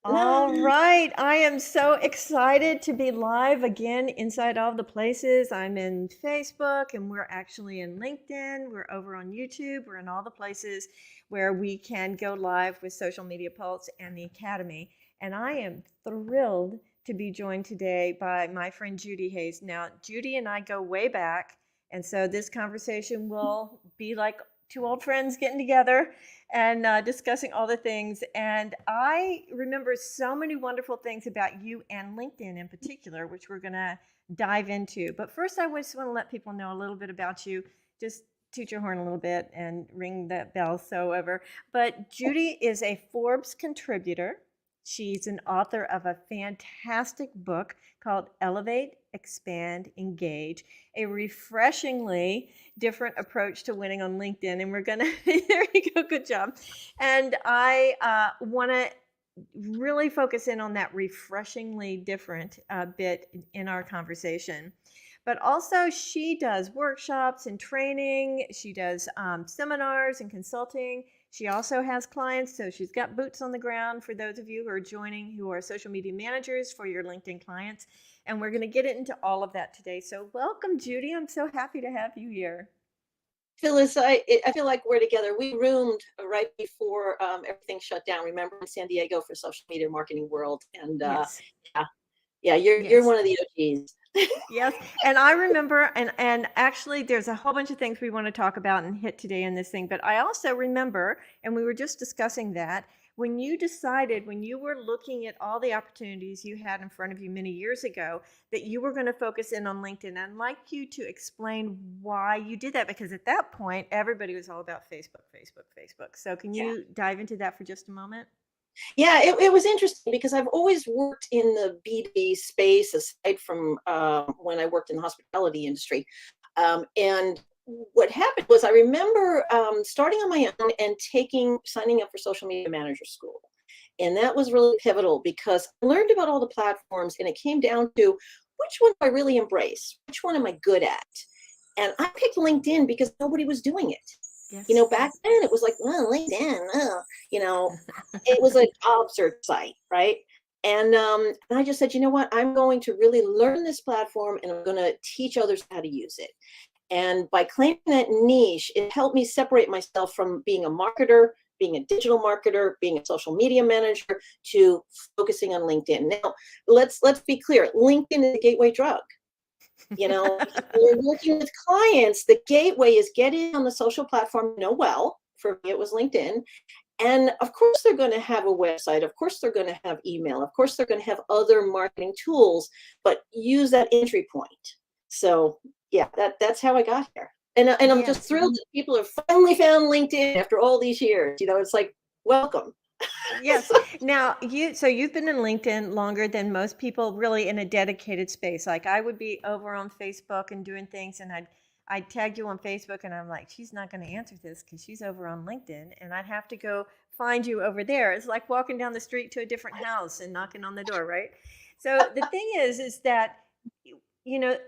All right. I am so excited to be live again inside all the places. I'm in Facebook and we're actually in LinkedIn. We're over on YouTube. We're in all the places where we can go live with Social Media Pulse and the Academy. And I am thrilled to be joined today by my friend Judi Hayes. Now, Judi and I go way back. And so this conversation will be like two old friends getting together and discussing all the things. And I remember so many wonderful things about you and LinkedIn in particular, which we're going to dive into. But first, I just want to let people know a little bit about you. Just toot your horn a little bit and ring that bell so ever. But Judi is a Forbes contributor. She's an author of a fantastic book called Elevate, Expand, Engage, a refreshingly different approach to winning on LinkedIn. And we're going to, there you go, good job. And I want to really focus in on that refreshingly different bit in our conversation. But also, she does workshops and training. She does seminars and consulting. She also has clients, so she's got boots on the ground for those of you who are joining who are social media managers for your LinkedIn clients. And we're going to get into all of that today. So, welcome, Judi. I'm so happy to have you here. Phyllis, I feel like we're together. We roomed right before everything shut down. Remember in San Diego for Social Media Marketing World, and Yes. yeah, yeah, you're Yes. one of the OGs. Yes, and I remember, and actually, there's a whole bunch of things we want to talk about and hit today in this thing. But I also remember, and we were just discussing that when you decided, when you were looking at all the opportunities you had in front of you many years ago, that you were going to focus in on LinkedIn. I'd like you to explain why you did that, because at that point, everybody was all about Facebook, Facebook, Facebook. So, can Yeah. you dive into that for just a moment? Yeah, it was interesting because I've always worked in the B2B space aside from when I worked in the hospitality industry. And what happened was I remember starting on my own and signing up for social media manager school. And that was really pivotal because I learned about all the platforms and it came down to which one do I really embrace? Which one am I good at? And I picked LinkedIn because nobody was doing it. Yes. Back then it was like, oh, LinkedIn, oh, you know, it was a job search site, right? And I just said, you know what? I'm going to really learn this platform and I'm going to teach others how to use it. And by claiming that niche, it helped me separate myself from being a marketer, being a digital marketer, being a social media manager, to focusing on LinkedIn. Now, let's be clear. LinkedIn is a gateway drug. When you're working with clients, the gateway is getting on the social platform you know well. For me, it was LinkedIn. And of course, they're going to have a website. Of course, they're going to have email. Of course, they're going to have other marketing tools, but use that entry point. So, yeah, that's how I got here. And I'm just Yes. thrilled that people have finally found LinkedIn after all these years. It's like, welcome. Yes. Now, you've been in LinkedIn longer than most people really in a dedicated space. Like I would be over on Facebook and doing things and I'd tag you on Facebook and I'm like, she's not going to answer this because she's over on LinkedIn and I'd have to go find you over there. It's like walking down the street to a different house and knocking on the door, right? So the thing is that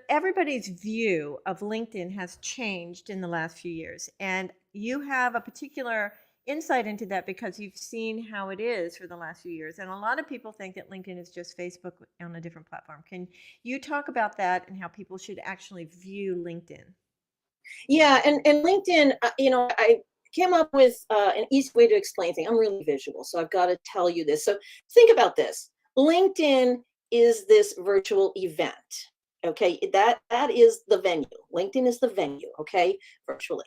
everybody's view of LinkedIn has changed in the last few years and you have a particular insight into that because you've seen how it is for the last few years. And a lot of people think that LinkedIn is just Facebook on a different platform. Can you talk about that and how people should actually view LinkedIn? Yeah, and LinkedIn, I came up with an easy way to explain things. I'm really visual, so I've got to tell you this. So think about this. LinkedIn is this virtual event. Okay, that is the venue. LinkedIn is the venue, okay, virtually.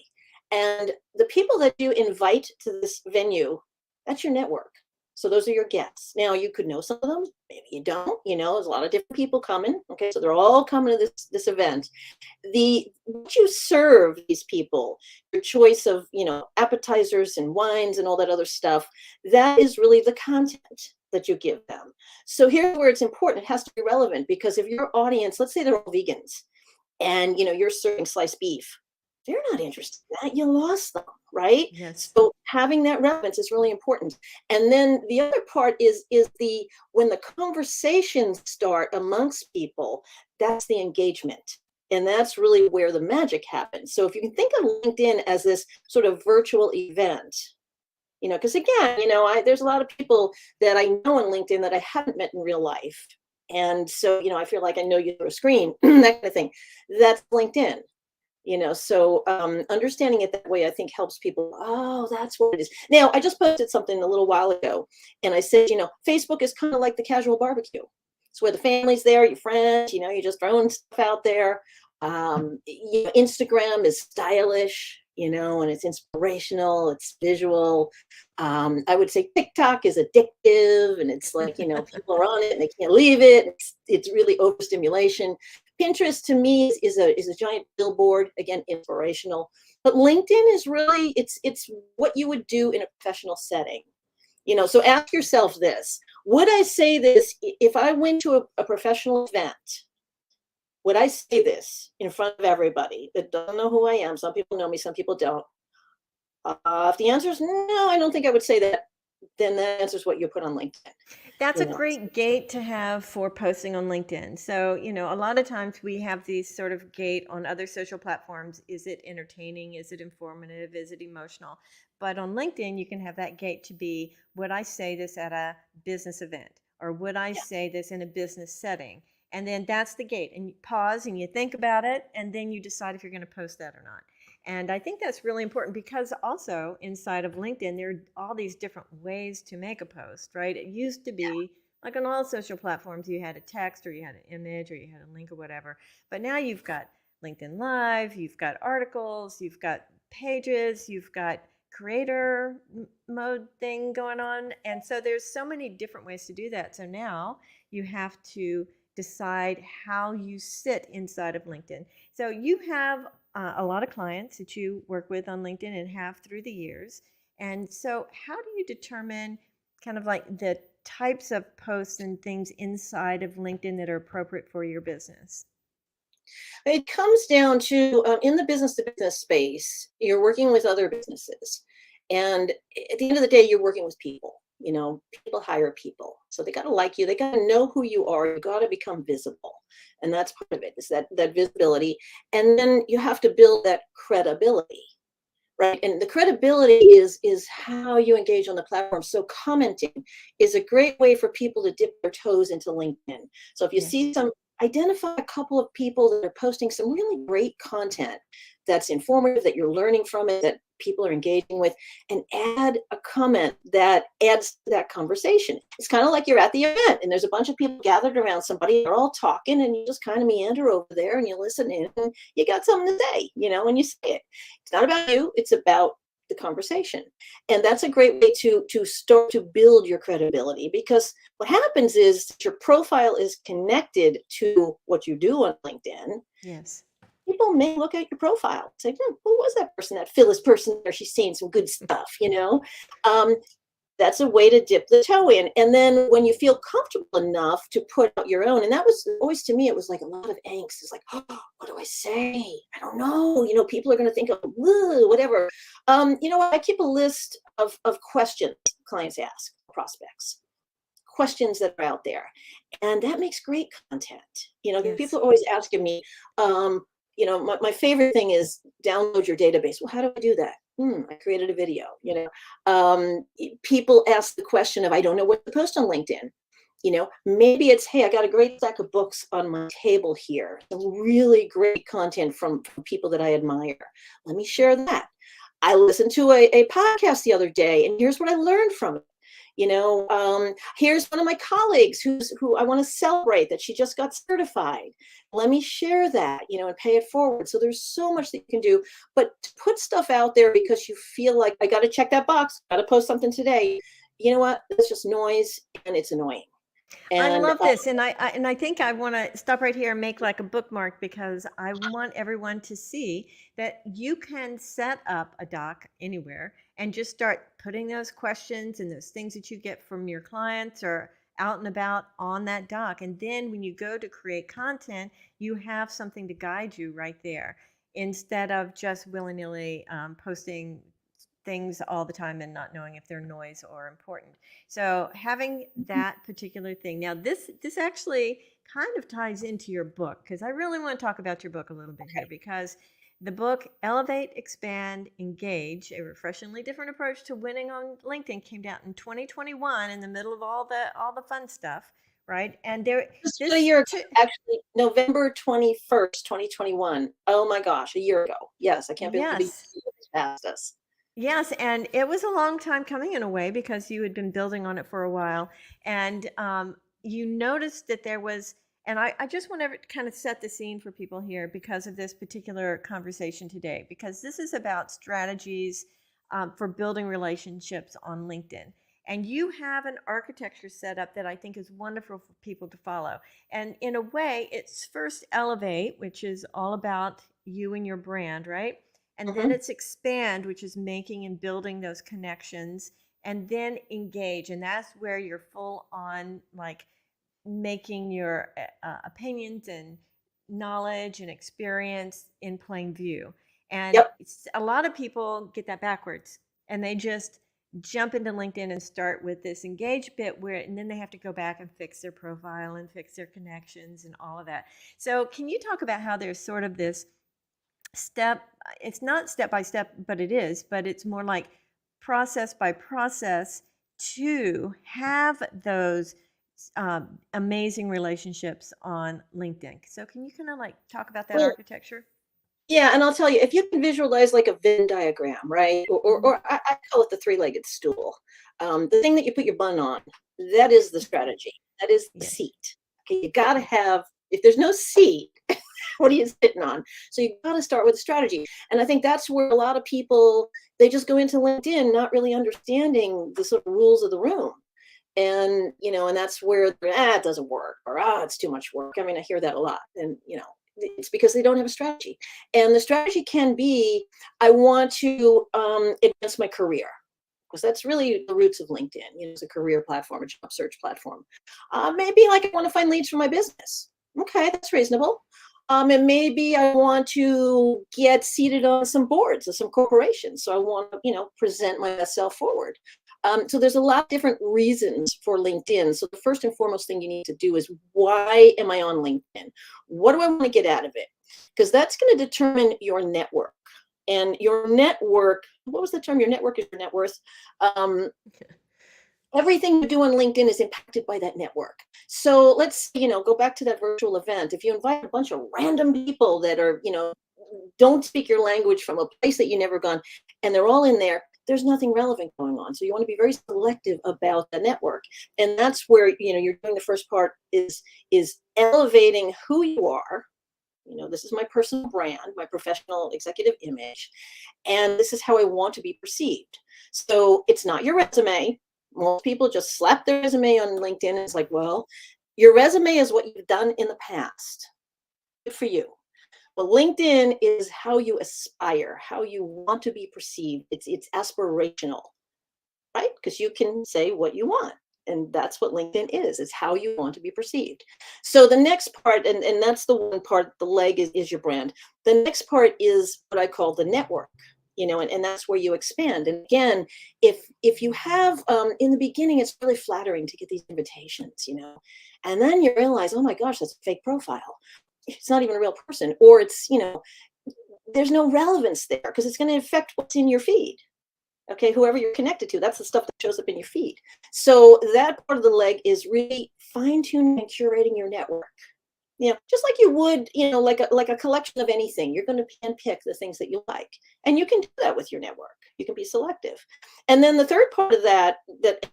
And the people that you invite to this venue, that's your network. So those are your guests. Now you could know some of them, maybe you don't. There's a lot of different people coming. Okay, so they're all coming to this event. The what you serve these people, your choice of appetizers and wines and all that other stuff, that is really the content that you give them. So here's where it's important. It has to be relevant because if your audience, let's say they're all vegans, and you're serving sliced beef, they're not interested in that. You lost them, right? Yes. So having that relevance is really important. And then the other part is the when the conversations start amongst people, that's the engagement. And that's really where the magic happens. So if you can think of LinkedIn as this sort of virtual event, because again, there's a lot of people that I know on LinkedIn that I haven't met in real life. And so, I feel like I know you through a screen, that kind of thing. That's LinkedIn. So understanding it that way, I think helps people. Oh, that's what it is. Now, I just posted something a little while ago, and I said, Facebook is kind of like the casual barbecue. It's where the family's there, your friends, you're just throwing stuff out there. Instagram is stylish, and it's inspirational, it's visual. I would say TikTok is addictive, and it's like, people are on it and they can't leave it. It's really overstimulation. Pinterest to me is a giant billboard, again, inspirational. But LinkedIn is really, it's what you would do in a professional setting. So ask yourself this: would I say this if I went to a professional event? Would I say this in front of everybody that doesn't know who I am? Some people know me, some people don't. If the answer is no, I don't think I would say that. Then that answers what you put on LinkedIn. That's a great gate to have for posting on LinkedIn. So, a lot of times we have these sort of gate on other social platforms. Is it entertaining? Is it informative? Is it emotional? But on LinkedIn, you can have that gate to be, would I say this at a business event? Or would I say this in a business setting? And then that's the gate. And you pause and you think about it, and then you decide if you're going to post that or not. And I think that's really important because also inside of LinkedIn, there are all these different ways to make a post, right? It used to be like on all social platforms, you had a text or you had an image or you had a link or whatever. But now you've got LinkedIn Live, you've got articles, you've got pages, you've got creator mode thing going on. And so there's so many different ways to do that. So now you have to decide how you sit inside of LinkedIn. So you have a lot of clients that you work with on LinkedIn and have through the years. And so, how do you determine kind of like the types of posts and things inside of LinkedIn that are appropriate for your business? It comes down to in the business to business space, you're working with other businesses. And at the end of the day, you're working with people. People hire people. So they got to like you. They got to know who you are. You got to become visible. And that's part of it, is that visibility. And then you have to build that credibility. Right. And the credibility is how you engage on the platform. So commenting is a great way for people to dip their toes into LinkedIn. So if you Yes. see identify a couple of people that are posting some really great content that's informative, that you're learning from it, that people are engaging with, and add a comment that adds to that conversation. It's kind of like you're at the event and there's a bunch of people gathered around somebody, they're all talking, and you just kind of meander over there and you listen in and you got something to say, when you say it. It's not about you, it's about the conversation. And that's a great way to start to build your credibility, because what happens is that your profile is connected to what you do on LinkedIn. Yes. People may look at your profile and say, who was that person, that Phyllis person there? She's saying some good stuff. That's a way to dip the toe in. And then when you feel comfortable enough to put out your own, and that was always, to me, it was like a lot of angst. It's like, oh, what do I say? I don't know. People are going to think of whatever. I keep a list of questions clients ask, prospects, questions that are out there. And that makes great content. Yes. People are always asking me, my favorite thing is download your database. Well, how do I do that? I created a video. People ask the question of, I don't know what to post on LinkedIn. Maybe it's, hey, I got a great stack of books on my table here, some really great content from people that I admire. Let me share that. I listened to a podcast the other day, and here's what I learned from it. Here's one of my colleagues who I want to celebrate, that she just got certified. Let me share that, and pay it forward. So there's so much that you can do, but to put stuff out there because you feel like, I got to check that box, got to post something today. You know what? It's just noise, and it's annoying. I And love this, and I think I want to stop right here and make like a bookmark, because I want everyone to see that you can set up a doc anywhere and just start putting those questions and those things that you get from your clients or out and about on that doc. And then when you go to create content, you have something to guide you right there, instead of just willy-nilly posting things all the time and not knowing if they're noise or important. So having that particular thing. Now this actually kind of ties into your book, because I really want to talk about your book a little bit here, okay. because The book Elevate, Expand, Engage: A Refreshingly Different Approach to Winning on LinkedIn came out in 2021 in the middle of all the fun stuff, right? And there Just about a this year ago, too, actually, November 21st, 2021. Oh my gosh, a year ago. Yes, I can't believe a year yes. has passed us. Yes, and it was a long time coming in a way because you had been building on it for a while, and you noticed that there was. And I just want to kind of set the scene for people here because of this particular conversation today, because this is about strategies for building relationships on LinkedIn. And you have an architecture set up that I think is wonderful for people to follow. And in a way, it's first Elevate, which is all about you and your brand, right? And then Mhm. it's expand, which is making and building those connections, and then engage, and that's where you're full on like making your opinions and knowledge and experience in plain view. And Yep. a lot of people get that backwards, and they just jump into LinkedIn and start with this engage bit where, and then they have to go back and fix their profile and fix their connections and all of that. So can you talk about how there's sort of this step, it's not step by step, but it is, but it's more like process by process to have those amazing relationships on LinkedIn. So can you kind of like talk about that Well, architecture? yeah, and I'll tell you, if you can visualize like a Venn diagram, right? Or, or, Hmm. or I call it the three-legged stool. The thing that you put your bun on, that is the strategy. That is the Yes. seat. Okay, you got to Yes. have, if there's no seat, what are you sitting on? So you got to start with a strategy. And I think that's where a lot of people, they just go into LinkedIn not really understanding the sort of rules of the room. And, and that's where, it doesn't work, or, it's too much work. I mean, I hear that a lot. And, it's because they don't have a strategy. And the strategy can be, I want to advance my career, because that's really the roots of LinkedIn. It's a career platform, a job search platform. Maybe like I want to find leads for my business. Okay, that's reasonable. And maybe I want to get seated on some boards of some corporations. So I want to, present myself forward. So there's a lot of different reasons for LinkedIn. So the first and foremost thing you need to do is, why am I on LinkedIn? What do I want to get out of it? Because that's going to determine your network. And your network, what was the term? Your network is your net worth. Um, Everything you do on LinkedIn is impacted by that network. So let's, go back to that virtual event. If you invite a bunch of random people that are, don't speak your language from a place that you never gone, and they're all in there, there's nothing relevant going on. So you want to be very selective about the network. And that's where, you're doing the first part is elevating who you are. This is my personal brand, my professional executive image, and this is how I want to be perceived. So it's not your resume. Most people just slap their resume on LinkedIn, and it's like, well, your resume is what you've done in the past. Good for you. Well, LinkedIn is how you aspire, how you want to be perceived. It's aspirational, right? Because you can say what you want. And that's what LinkedIn is. It's how you want to be perceived. So the next part, and that's the one part, the leg is your brand. The next part is what I call the network, and that's where you expand. And again, if you have, in the beginning, it's really flattering to get these invitations, and then you realize, oh my gosh, that's a fake profile. It's not even a real person, or it's, there's no relevance there because it's going to affect what's in your feed. Okay, whoever you're connected to, that's the stuff that shows up in your feed. So that part of the leg is really fine-tuning and curating your network. Just like you would, like a collection of anything. You're going to handpick the things that you like, and you can do that with your network. You can be selective. And then the third part of that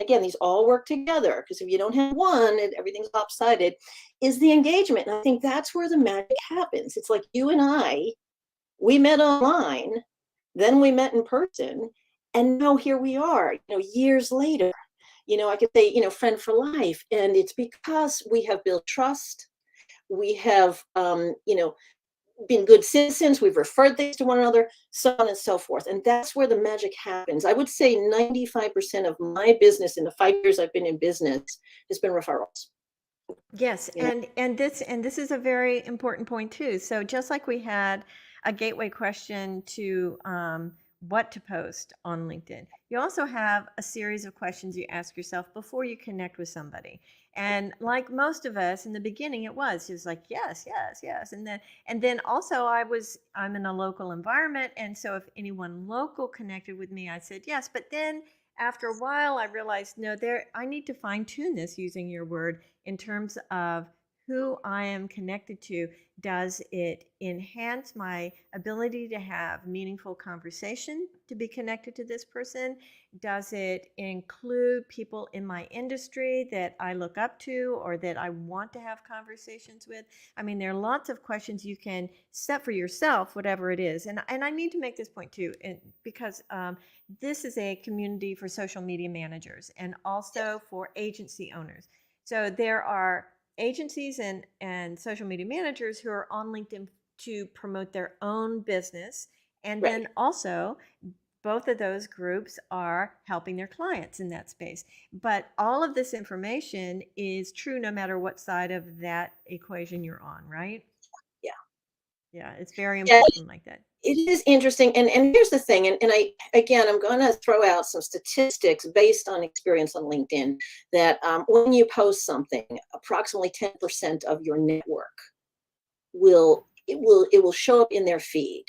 again, these all work together, because if you don't have one, everything's lopsided, is the engagement. And I think that's where the magic happens. It's like you and I, we met online, then we met in person, and now here we are, years later. I could say, friend for life. And it's because we have built trust. We have, been good citizens. We've referred things to one another, so on and so forth. And that's where the magic happens. I would say 95% of my business in the 5 years I've been in business has been referrals. Yes, You know, and this is a very important point too. So just like we had a gateway question to what to post on LinkedIn. You also have a series of questions you ask yourself before you connect with somebody. And like most of us in the beginning, it was like, yes, yes, yes. And then also I'm in a local environment. And so if anyone local connected with me, I said yes. But then after a while, I realized, no, I need to fine tune this, using your word, in terms of who I am connected to. Does it enhance my ability to have meaningful conversation to be connected to this person? Does it include people in my industry that I look up to or that I want to have conversations with? I mean, there are lots of questions you can set for yourself, whatever it is. And I need to make this point too, because this is a community for social media managers and also for agency owners. So there are agencies and social media managers who are on LinkedIn to promote their own business. And Right. then also, both of those groups are helping their clients in that space. But all of this information is true no matter what side of that equation you're on, right? Yeah. Yeah, it's very Yeah, important like that. it is interesting. And here's the thing, and I'm going to throw out some statistics based on experience on LinkedIn that when you post something, approximately 10% of your network will show up in their feed.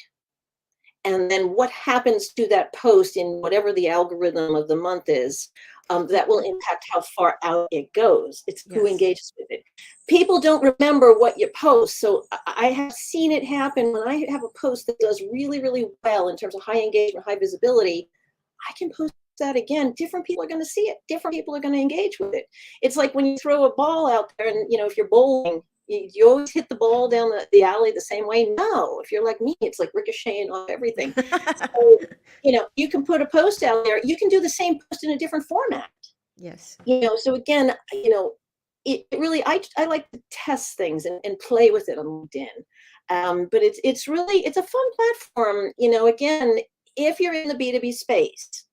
And then what happens to that post in whatever the algorithm of the month is, that will impact how far out it goes. It's who Yes. engages with it. People don't remember what you post. So I have seen it happen when I have a post that does really, really well in terms of high engagement, high visibility. I can post that again. Different people are going to see it. Different people are going to engage with it. It's like when you throw a ball out there and, if you're bowling, you always hit the ball down the alley the same way. No, if you're like me, it's like ricocheting off everything. So, you can put a post out there. You can do the same post in a different format. Yes. So again, it really, I like to test things and play with it on LinkedIn. But it's a fun platform. Again, if you're in the B2B space,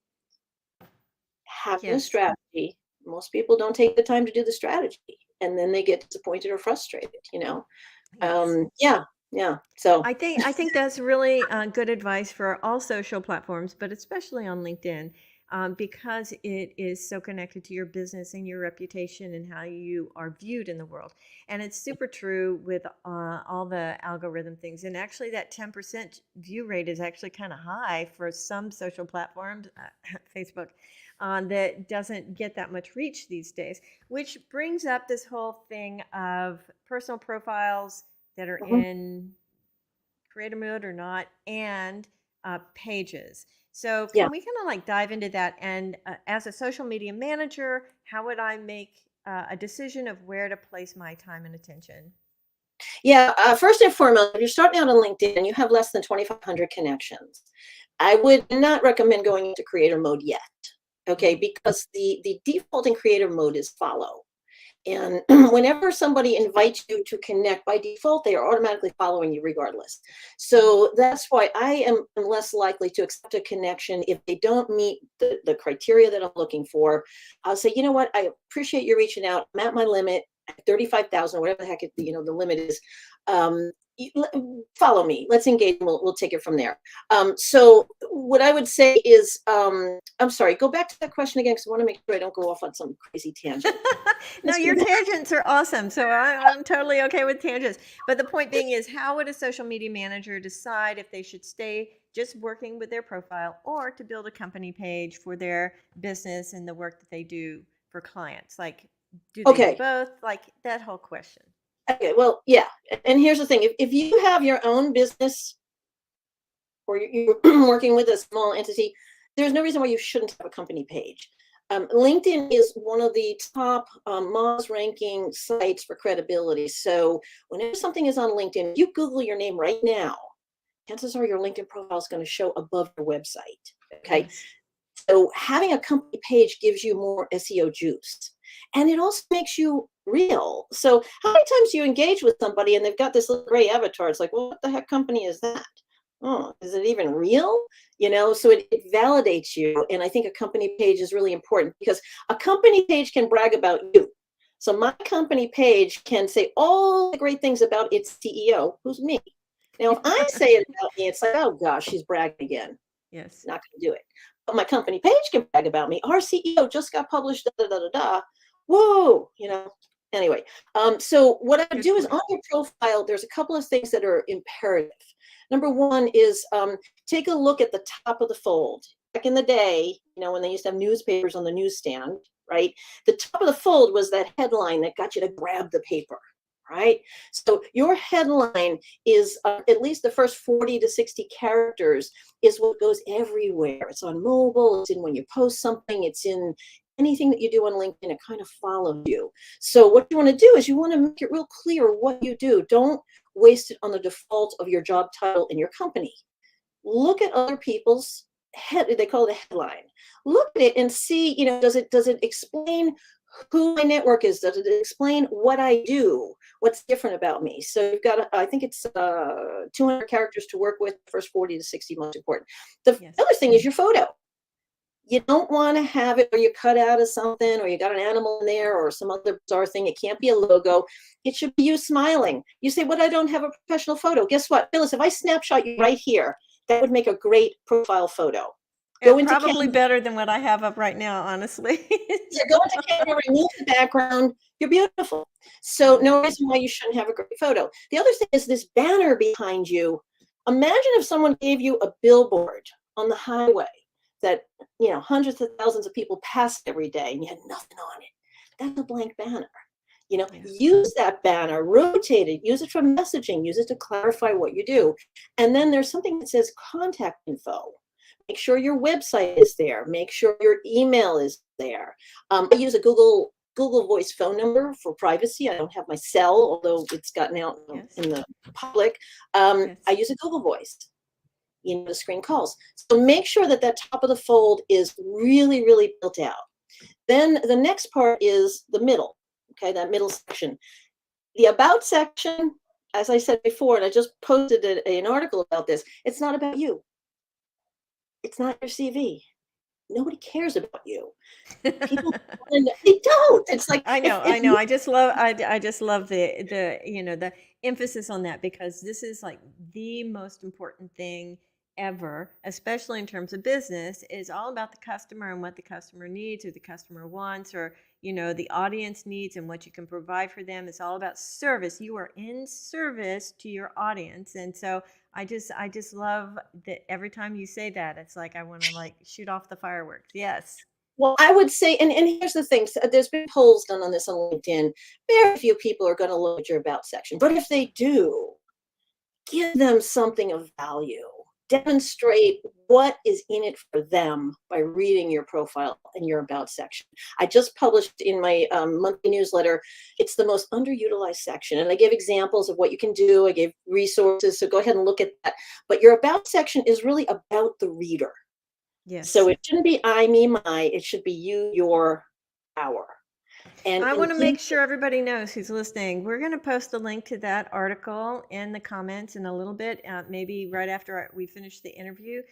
having a Yes. strategy, most people don't take the time to do the strategy, and then they get disappointed or frustrated. Yes. Yeah, yeah. So I think that's really good advice for all social platforms, but especially on LinkedIn, because it is so connected to your business and your reputation and how you are viewed in the world. And it's super true with all the algorithm things. And actually, that 10% view rate is actually kind of high for some social platforms, Facebook, that doesn't get that much reach these days, which brings up this whole thing of personal profiles that are mhm, in creator mode or not, and pages. So yeah. can we kind of like dive into that? And as a social media manager, how would I make a decision of where to place my time and attention? Yeah, first and foremost, if you're starting out on LinkedIn and you have less than 2,500 connections, I would not recommend going into creator mode yet. Okay, Mhm. because the default in creator mode is follow. And whenever somebody invites you to connect, by default, they are automatically following you regardless. So that's why I am less likely to accept a connection if they don't meet the criteria that I'm looking for. I'll say, you know what, I appreciate you reaching out. I'm at my limit, 35,000, whatever the heck the limit is. Um, Follow me. Let's engage. We'll take it from there. So what I would say is, I'm sorry, go back to that question again because I want to make sure I don't go off on some crazy tangent. No, your tangents are awesome. So I'm totally okay with tangents. But the point being is, how would a social media manager decide if they should stay just working with their profile or to build a company page for their business and the work that they do for clients? Like, do they do Okay. both? Like that whole question. Okay. Well, yeah. And here's the thing: if you have your own business or you're working with a small entity, there's no reason why you shouldn't have a company page. LinkedIn is one of the top Moz ranking sites for credibility. So whenever something is on LinkedIn, you Google your name right now, chances are your LinkedIn profile is going to show above your website. Okay. Yes. So having a company page gives you more SEO juice. And it also makes you real. So how many times do you engage with somebody and they've got this little gray avatar? It's like, well, what the heck company is that? Oh, is it even real? So it validates you. And I think a company page is really important because a company page can brag about you. So my company page can say all the great things about its CEO, who's me. Now, if I say it about me, it's like, oh gosh, she's bragging again. Yes. Not going to do it. But my company page can brag about me. Our CEO just got published, da da da da da. Whoa, Anyway, so what I would Good do is point. on your profile, there's a couple of things that are imperative. Number one is take a look at the top of the fold. Back in the day, when they used to have newspapers on the newsstand, right? The top of the fold was that headline that got you to grab the paper, right? So your headline is at least the first 40 to 60 characters is what goes everywhere. It's on mobile, it's in when you post something, it's in anything that you do on LinkedIn, it kind of follows you. So what you want to do is you want to make it real clear what you do. Don't waste it on the default of your job title in your company. Look at other people's they call it a headline. Look at it and see, does it explain who my network is? Does it explain what I do? What's different about me? So you've got, I think it's 200 characters to work with, first 40 to 60 most important. The Yes. other thing is your photo. You don't want to have it where you cut out of something or you got an animal in there or some other bizarre thing. It can't be a logo. It should be you smiling. You say, but I don't have a professional photo. Guess what? Phyllis, if I snapshot you right here, that would make a great profile photo. Go into Probably Canva. better than what I have up right now, honestly. Yeah, go into Canva, remove the background. You're beautiful. So no reason why you shouldn't have a great photo. The other thing is this banner behind you. Imagine if someone gave you a billboard on the highway that, hundreds of thousands of people passed every day and you had nothing on it. That's a blank banner. Yes. Use that banner, rotate it, use it for messaging, use it to clarify what you do. And then there's something that says contact info. Make sure your website is there. Make sure your email is there. I use a Google Voice phone number for privacy. I don't have my cell, although it's gotten out Yes. in the public. Yes. I use a Google Voice, to screen calls. So make sure that top of the fold is really, really built out. Then the next part is the middle, okay, that middle section. The about section, as I said before, and I just posted an article about this, it's not about you. It's not your CV. Nobody cares about you. People they don't. It's like I know, if I know. I just love the emphasis on that, because this is like the most important thing ever, especially in terms of business, is all about the customer and what the customer needs or the customer wants, or the audience needs and what you can provide for them. It's all about service. You are in service to your audience. And so I just love that every time you say that, it's like I want to like shoot off the fireworks. Yes. well, I would say, and here's the thing, so there's been polls done on this on LinkedIn. Very few people are going to look at your about section, but if they do, give them something of value. Demonstrate what is in it for them by reading your profile and your about section. I just published in my monthly newsletter, it's the most underutilized section. And I gave examples of what you can do. I gave resources, so go ahead and look at that. But your about section is really about the reader. So Yes. it shouldn't be I, me, my. It should be you, your, our. And I want to give make sure everybody knows who's listening. We're going to post a link to that article in the comments in a little bit, maybe right after we finish the interview.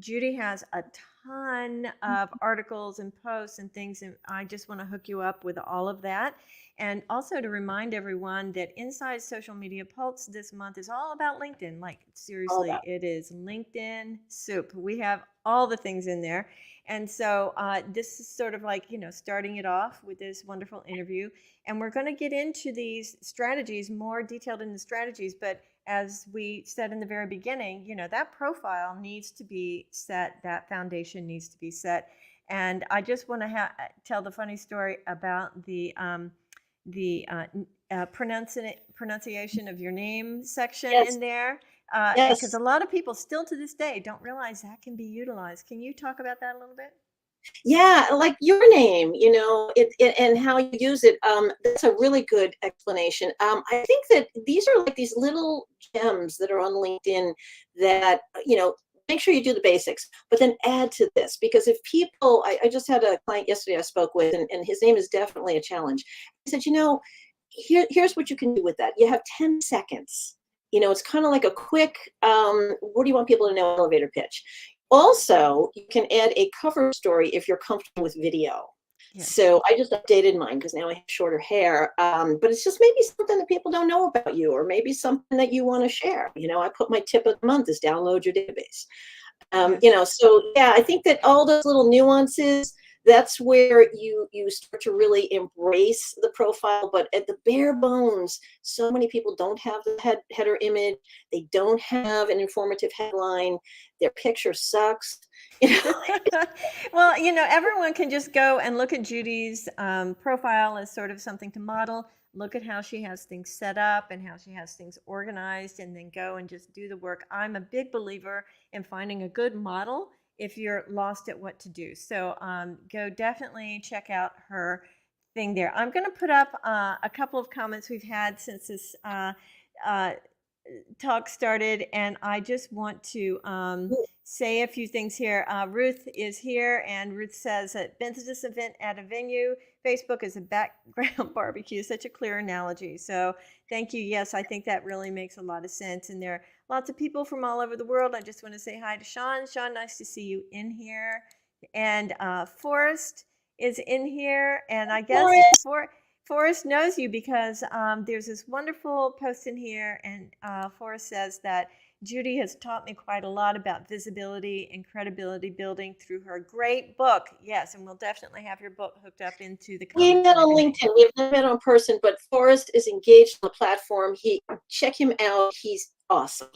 Judi has a ton of articles and posts and things, and I just want to hook you up with all of that. And also to remind everyone that Inside Social Media Pulse this month is all about LinkedIn. Like, all seriously, about. it is LinkedIn soup. We have all the things in there. And so this is sort of like, starting it off with this wonderful interview. And we're going to get into these strategies, more detailed in the strategies. But as we said in the very beginning, that profile needs to be set, that foundation needs to be set. And I just want to tell the funny story about the pronunciation of your name section Yes, in there. Because yes. a lot of people still to this day don't realize that can be utilized. Can you talk about that a little bit? Yeah, like your name, and how you use it. That's a really good explanation. I think that these are like these little gems that are on LinkedIn that, make sure you do the basics, but then add to this. Because if people, I just had a client yesterday I spoke with, and his name is definitely a challenge. He said, here's what you can do with that. You have 10 seconds. It's kind of like a quick, what do you want people to know, elevator pitch. Also, you can add a cover story if you're comfortable with video. Yes. So I just updated mine because now I have shorter hair. But it's just maybe something that people don't know about you, or maybe something that you want to share. I put my tip of the month is download your database. Yes. So yeah, I think that all those little nuances, that's where you start to really embrace the profile. But at the bare bones, so many people don't have the header image. They don't have an informative headline. Their picture sucks. You know, Well, everyone can just go and look at Judy's profile as sort of something to model. Look at how she has things set up and how she has things organized, and then go and just do the work. I'm a big believer in finding a good model if you're lost at what to do. So go definitely check out her thing there. I'm going to put up a couple of comments we've had since this uh, talk started, and I just want to say a few things here. Ruth is here, and Ruth says that business event at a venue, Facebook is a background barbecue. Such a clear analogy. So thank you. Yes, I think that really makes a lot of sense. And there are lots of people from all over the world. I just want to say hi to Sean. Sean, nice to see you in here. And Forrest is in here, and I guess Forrest. Forrest knows you because there's this wonderful post in here, and Forrest says that Judi has taught me quite a lot about visibility and credibility building through her great book. Yes, and we'll definitely have your book hooked up into the We comments met and on everything. LinkedIn. We have never met on person, but Forrest is engaged on the platform. Check him out. He's awesome.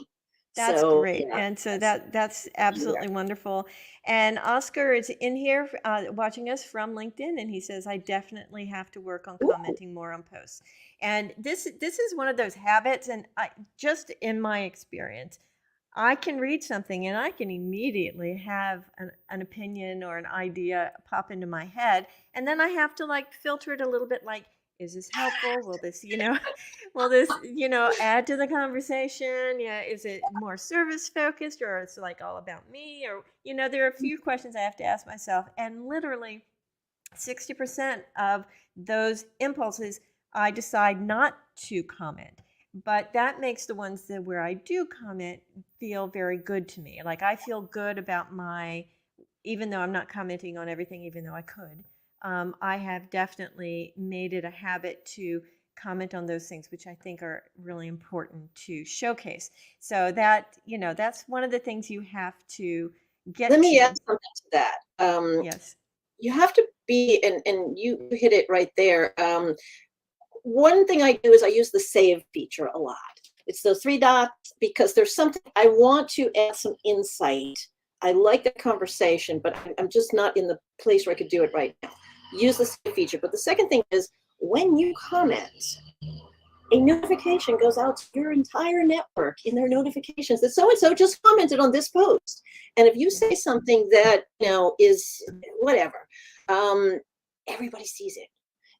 That's So great. yeah, And so that's that's yeah. absolutely wonderful. And Oscar is in here watching us from LinkedIn, and he says, I definitely have to work on Ooh, commenting more on posts. And this is one of those habits, and just in my experience, I can read something and I can immediately have an opinion or an idea pop into my head. And then I have to like filter it a little bit like, is this helpful? Will this, will this, add to the conversation? Yeah. Is it more service focused, or it's like all about me? Or, there are a few questions I have to ask myself. And literally 60% of those impulses, I decide not to comment. But that makes the ones that where I do comment feel very good to me. Like I feel good about even though I'm not commenting on everything, even though I could, I have definitely made it a habit to comment on those things which I think are really important to showcase. So that's one of the things you have to let get me add to. something to that. Yes. You have to be, and you hit it right there. One thing I do is I use the save feature a lot. It's those three dots because there's something I want to add some insight. I like the conversation, but I'm just not in the place where I could do it right now. Use the save feature. But the second thing is when you comment, a notification goes out to your entire network in their notifications that so and so just commented on this post. And if you say something that is whatever, um, everybody sees it.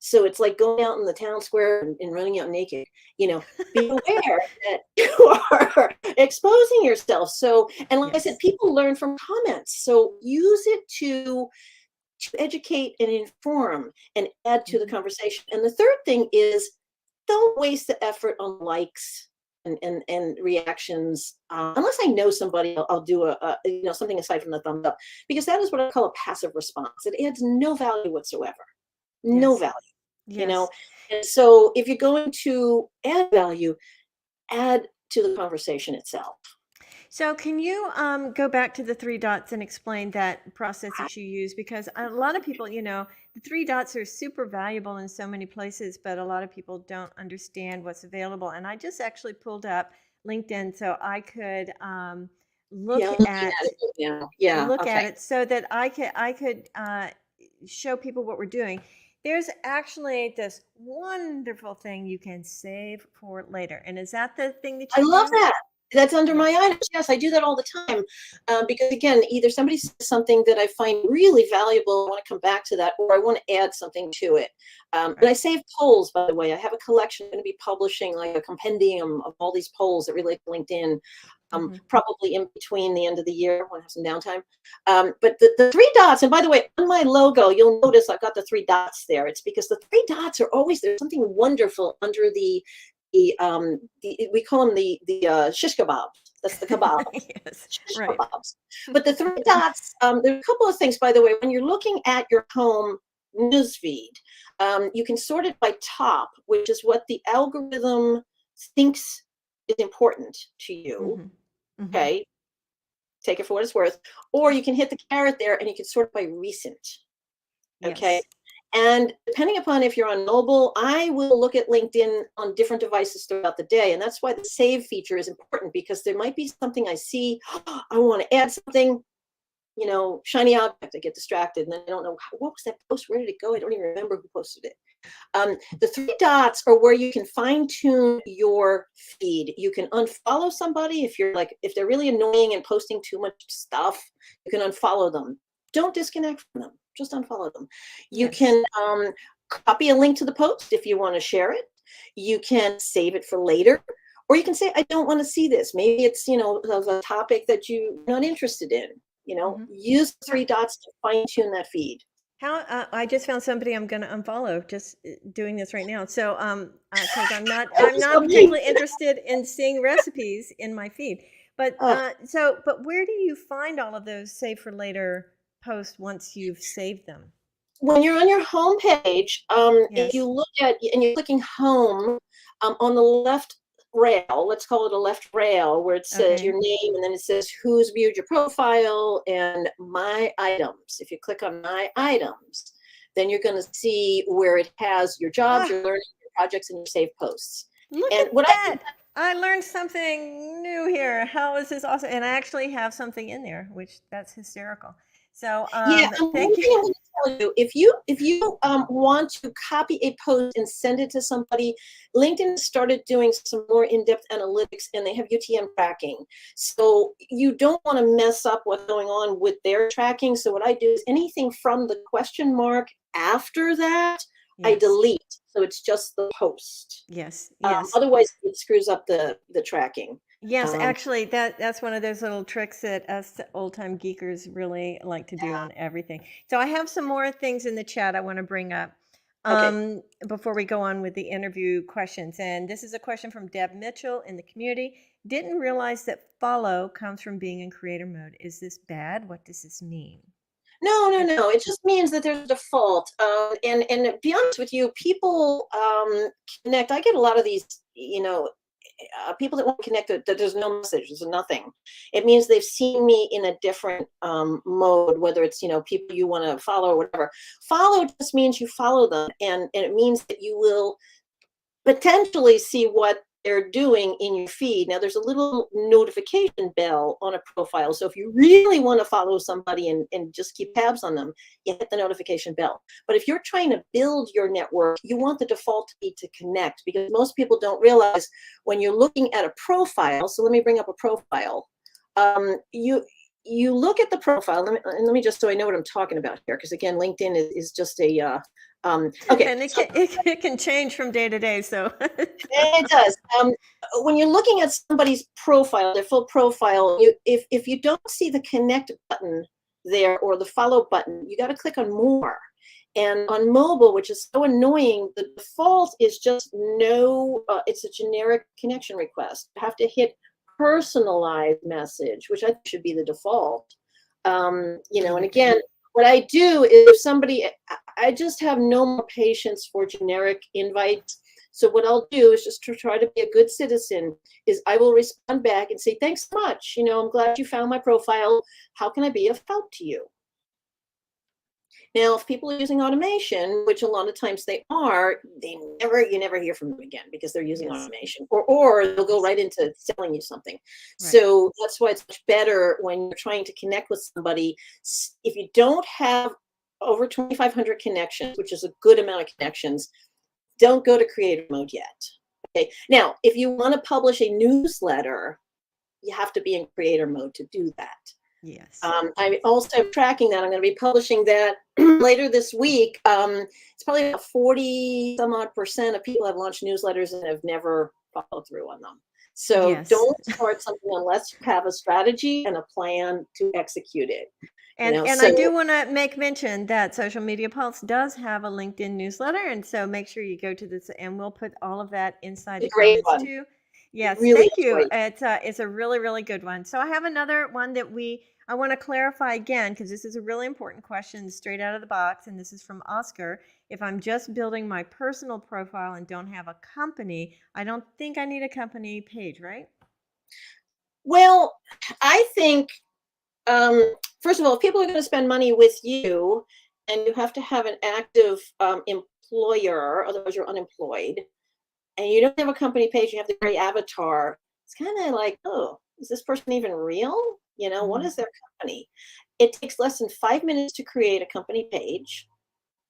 So it's like going out in the town square and running out naked. Be aware that you are exposing yourself. So, and like I said, Yes. people learn from comments. So use it to educate and inform and add to the Mhm. conversation. And the third thing is don't waste the effort on likes and reactions. Unless I know somebody, I'll do something aside from the thumbs up, because that is what I call a passive response. It adds no value whatsoever, no Yes. value. You know, Yes. and so if you're going to add value, add to the conversation itself. So, can you go back to the three dots and explain that process that you use? Because a lot of people, the three dots are super valuable in so many places, but a lot of people don't understand what's available. And I just actually pulled up LinkedIn so I could look Yeah, I'm looking at at it right now. Yeah, look okay. at it so that I could show people what we're doing. There's actually this wonderful thing you can save for later. And is that the thing that I you love do? that. That's under my Yes. items. Yes, I do that all the time. Because again, either somebody says something that I find really valuable, I want to come back to that, or I want to add something to it. And I Right. save polls, by the way. I have a collection. I'm going to be publishing like a compendium of all these polls that relate to LinkedIn. Hmm. Probably in between the end of the year when I have some downtime. But the three dots, and by the way, on my logo, you'll notice I've got the three dots there. It's because the three dots are always, there's something wonderful under we call them the shish kebabs. That's the kebabs, Yes. shish Right. kebabs. But the three dots, there's a couple of things, by the way. When you're looking at your home news feed, you can sort it by top, which is what the algorithm thinks is important to you. Hmm. Hmm. Okay. take it for what it's worth, or you can hit the caret there and you can sort by recent. Okay. Yes. And depending upon if you're on mobile, I will look at LinkedIn on different devices throughout the day. And that's why the save feature is important, because there might be something I see, I want to add something, shiny object. I get distracted and then I don't know, what was that post? Where did it go? I don't even remember who posted it. The three dots are where you can fine tune your feed. You can unfollow somebody if they're really annoying and posting too much stuff. You can unfollow them. Don't disconnect from them. Just unfollow them. You Yes. can copy a link to the post if you want to share it. You can save it for later, or you can say, I don't want to see this. Maybe it's of a topic that you're not interested in. Use the three dots to fine tune that feed. How I just found somebody I'm going to unfollow just doing this right now. So because I'm not Oh, so me. particularly interested in seeing recipes in my feed. But Oh, but where do you find all of those save for later posts once you've saved them? when you're on your home page, if you Yes. look at and you're clicking home, on the left rail, let's call it a left rail, where it says your Okay. name and then it says who's viewed your profile and my items. If you click on my items, then you're going to see where it has your jobs, Ah, your learning, your projects, and your saved posts. look And at what I do, that. I learned something new here. How is this awesome? And I actually have something in there, which that's hysterical. So yeah, and one thank you. thing I'm going to tell you, if you want to copy a post and send it to somebody, LinkedIn started doing some more in-depth analytics, and they have UTM tracking. So you don't want to mess up what's going on with their tracking. So what I do is anything from the question mark after that, I Yes. delete. So it's just the post. Yes. Yes. Otherwise, it screws up the tracking. Yes, Um, actually, that's one of those little tricks that us old-time geekers really like to do on everything. So I have some more things in the chat I want to bring up okay. before we go on with the interview questions. And this is a question from Deb Mitchell in the community. Didn't realize that follow comes from being in creator mode. Is this bad? What does this mean? No, no, And no. It just means that there's a default. And to be honest with you, people connect. I get a lot of these, people that want to connect that there's no message, there's nothing. It means they've seen me in a different mode, whether it's people you want to follow or whatever. Follow just means you follow them, and it means that you will potentially see what they're doing in your feed. Now, there's a little notification bell on a profile. So if you really want to follow somebody and just keep tabs on them, you hit the notification bell. But if you're trying to build your network, you want the default to be to connect, because most people don't realize when you're looking at a profile. So let me bring up a profile. You look at the profile. Let me just, so I know what I'm talking about here, because again, LinkedIn is just a okay. and So it can change from day to day. So it does. When you're looking at somebody's profile, their full profile, if you don't see the connect button there or the follow button, you got to click on more. And on mobile, which is so annoying, the default is just no. It's a generic connection request. You have to hit personalized message, which I think should be the default. And okay. again, what I do is if somebody, I just have no more patience for generic invites. So what I'll do is just to try to be a good citizen is I will respond back and say, thanks so much. I'm glad you found my profile. How can I be of help to you? Now, if people are using automation, which a lot of times they are, you never hear from them again because they're using Yes. automation, or they'll go Yes. right into selling you something. Right. So that's why it's much better when you're trying to connect with somebody. If you don't have over 2,500 connections, which is a good amount of connections, don't go to creator mode yet. Okay. Now, if you want to publish a newsletter, you have to be in creator mode to do that. Yes. I'm also tracking that. I'm going to be publishing that later this week. It's probably about 40 some odd percent of people have launched newsletters and have never followed through on them. So Yes. don't start something unless you have a strategy and a plan to execute it. And I So do want to make mention that Social Media Pulse does have a LinkedIn newsletter, and so make sure you go to this, and we'll put all of that inside it's the a great comments one. too. It Yes, really thank is you. great. It's a really really good one. So I have another one that I want to clarify again because this is a really important question straight out of the box, and this is from Oscar. If I'm just building my personal profile and don't have a company, I don't think I need a company page, right? Well, I think First of all, if people are going to spend money with you, and you have to have an active employer, otherwise you're unemployed, and you don't have a company page, you have the gray avatar, it's kind of like, oh, is this person even real? What Mhm. is their company? It takes less than 5 minutes to create a company page.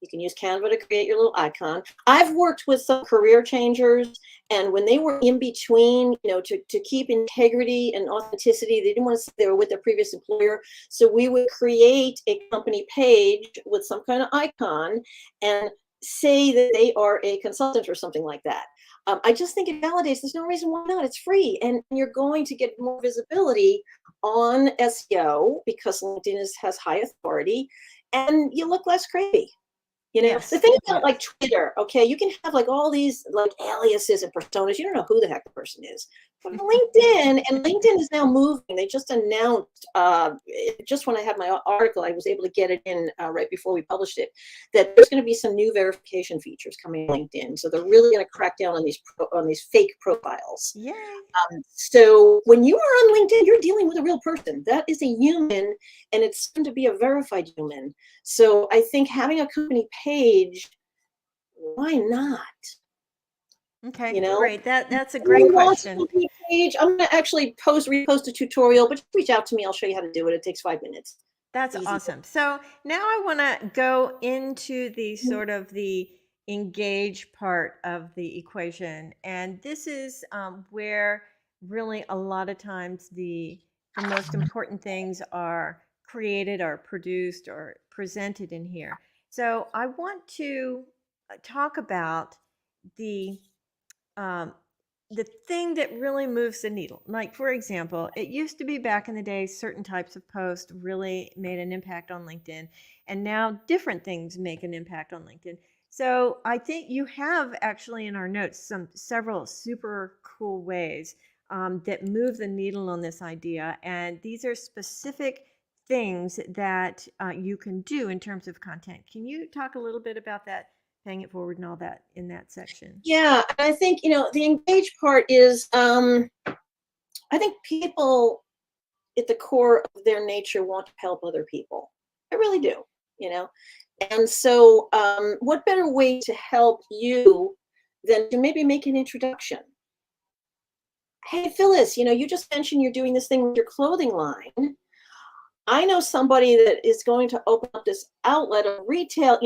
You can use Canva to create your little icon. I've worked with some career changers, and when they were in between, to keep integrity and authenticity, they didn't want to say they were with their previous employer. So we would create a company page with some kind of icon and say that they are a consultant or something like that. I just think it validates. There's no reason why not. It's free, and you're going to get more visibility on SEO because LinkedIn has high authority, and you look less crazy. The Yes. thing about like Yes. Twitter, okay, you can have like all these like aliases and personas. You don't know who the heck the person is. But LinkedIn, and LinkedIn is now moving. They just announced, just when I had my article, I was able to get it in right before we published it, that there's going to be some new verification features coming on LinkedIn. So they're really going to crack down on these fake profiles. Yay. So when you are on LinkedIn, you're dealing with a real person. That is a human, and it's soon to be a verified human. So I think having a company page, why not? Okay, You know, great. That's a great Who wants a question. company page? I'm gonna actually repost a tutorial, but just reach out to me. I'll show you how to do it. It takes 5 minutes. That's Easy. awesome. So now I want to go into the sort of the engage part of the equation, and this is where really a lot of times the most important things are created or produced or presented in here. So I want to talk about the um, the thing that really moves the needle. Like, for example, it used to be back in the day, certain types of posts really made an impact on LinkedIn, and now different things make an impact on LinkedIn. So I think you have actually in our notes several super cool ways that move the needle on this idea, and these are specific things that you can do in terms of content. Can you talk a little bit about that, paying it forward and all that in that section? Yeah, and I think the engage part is. I think people at the core of their nature want to help other people. I really do. You know, and so what better way to help you than to maybe make an introduction? Hey, Phyllis, you just mentioned you're doing this thing with your clothing line. I know somebody that is going to open up this outlet of retail.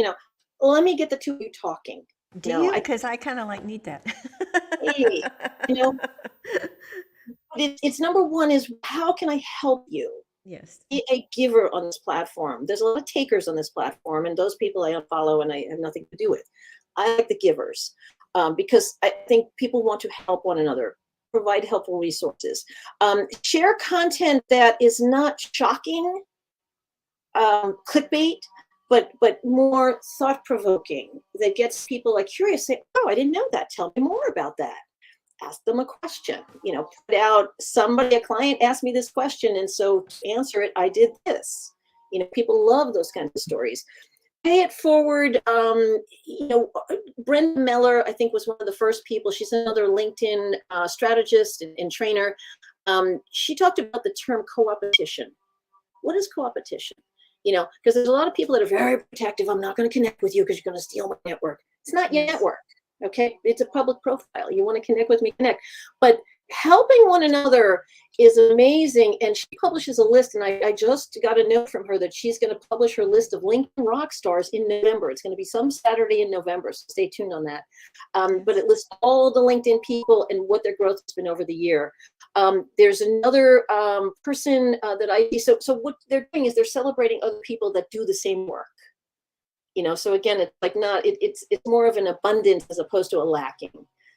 Let me get the two of you talking. Do you? I Because I kind of like need that. hey, you know, but it's number one is how can I help you? Yes. Be a giver on this platform. There's a lot of takers on this platform, and those people I unfollow and I have nothing to do with. I like the givers because I think people want to help one another, provide helpful resources, share content that is not shocking, clickbait, but more thought provoking that gets people like curious. Say, oh, I didn't know that. Tell me more about that. Ask them a question. Put out a client asked me this question, and so to answer it, I did this. People love those kinds of stories. Pay it forward. Brenda Meller, I think, was one of the first people. She's another LinkedIn strategist and trainer. She talked about the term co-opetition. What is co-opetition? Because there's a lot of people that are very protective. I'm not going to connect with you because you're going to steal my network. It's not your Yes. network. Okay. It's a public profile. You want to connect with me, connect. But helping one another is amazing. And she publishes a list. And I just got a note from her that she's going to publish her list of LinkedIn rock stars in November. It's going to be some Saturday in November. So stay tuned on that. But Yes. it lists all the LinkedIn people and what their growth has been over the year. There's another person that I see. So what they're doing is they're celebrating other people that do the same work. So again, it's like it's more of an abundance as opposed to a lacking.